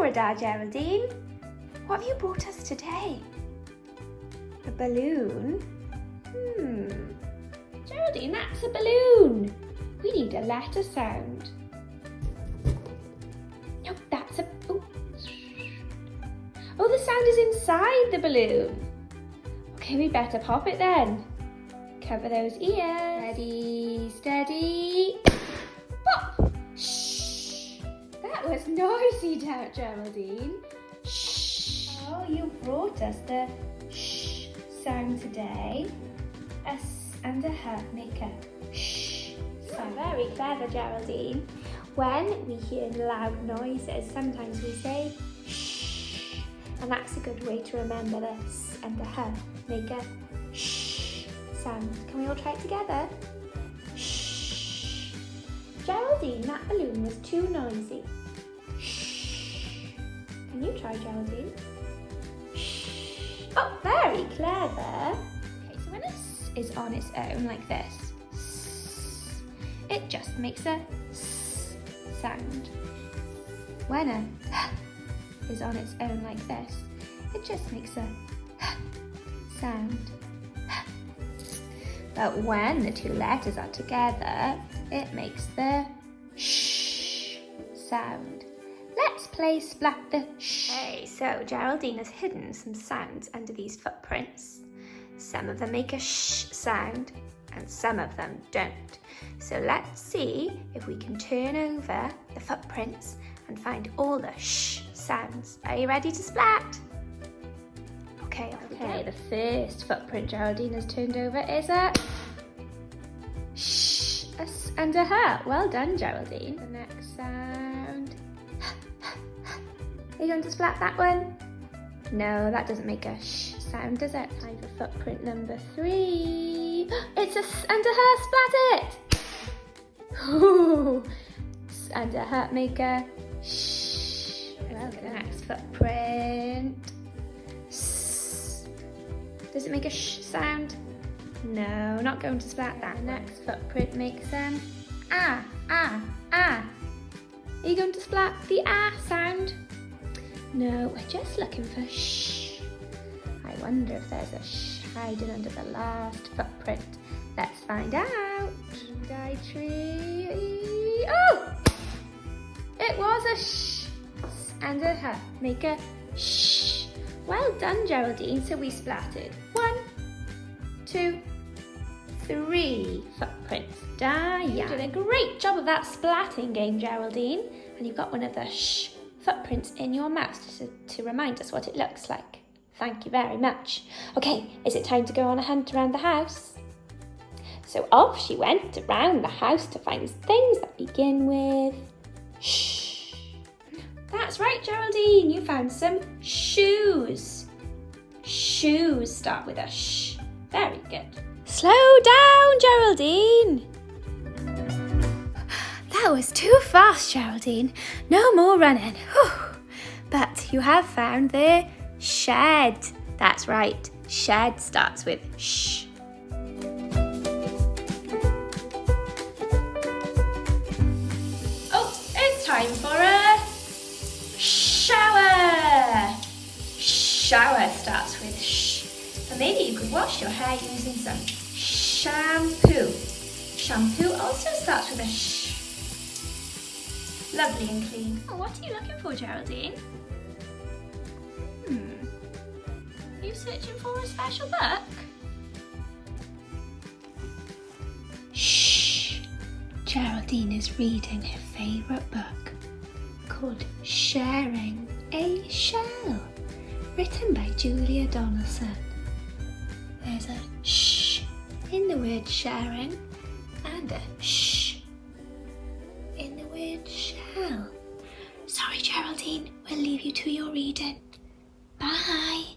Florida, Geraldine. What have you brought us today? A balloon? Geraldine, that's a balloon. We need a letter sound. No, that's a... Oh, the sound is inside the balloon. Okay, we better pop it then. Cover those ears. Ready, steady. Pop! Shh. That was noisy, Geraldine. Shh. Oh, you brought us the shh sound today. A S and a H make a shh sound. Very clever, Geraldine. When we hear loud noises, sometimes we say shh. And that's a good way to remember the S and the H make a shh sound. Can we all try it together? Shh. Geraldine, that balloon was too noisy. Shh. Can you try, Geraldine? Shh. Oh, very clever. Okay, so when a S is on its own like this, it just makes a S sound. When a H is on its own like this, it just makes a H sound. But when the two letters are together, it makes the sh sound. Let's play Splat the Sh. Okay, so Geraldine has hidden some sounds under these footprints. Some of them make a sh sound and some of them don't. So let's see if we can turn over the footprints and find all the sh sounds. Are you ready to splat? Okay, the first footprint Geraldine has turned over is a sh, a S and a H. Well done, Geraldine. The next sound. Are you going to splat that one? No, that doesn't make a sh sound, does it? Time for footprint number 3. It's a S and a H, splat it! Ooh, S and a H make a sh. Well, the next footprint. Does it make a sh sound? No, not going to splat that. The next footprint makes ah. Are you going to splat the ah sound? No, we're just looking for sh. I wonder if there's a sh hiding under the last footprint. Let's find out. Tree. Oh! It was a sh and a H. Make a sh. Well done, Geraldine. So we splatted 1, 2, 3 footprints. Diane. You did a great job of that splatting game, Geraldine. And you've got one of the sh footprints in your mouth to remind us what it looks like. Thank you very much. Okay, is it time to go on a hunt around the house? So off she went around the house to find things that begin with sh. That's right, Geraldine. You found some shoes. Shoes start with a sh. Very good. Slow down, Geraldine. That was too fast, Geraldine. No more running. Whew. But you have found the shed. That's right. Shed starts with sh. Oh, it's time for a shower. Shower starts with sh. So maybe you could wash your hair using some shampoo. Shampoo also starts with a sh. Lovely and clean. Oh, what are you looking for, Geraldine? Are you searching for a special book? Shh. Geraldine is reading her favourite book called Sharing a Shell, written by Julia Donaldson. There's a sh in the word sharing and a sh in the word shell. Sorry, Geraldine, we'll leave you to your reading. Bye.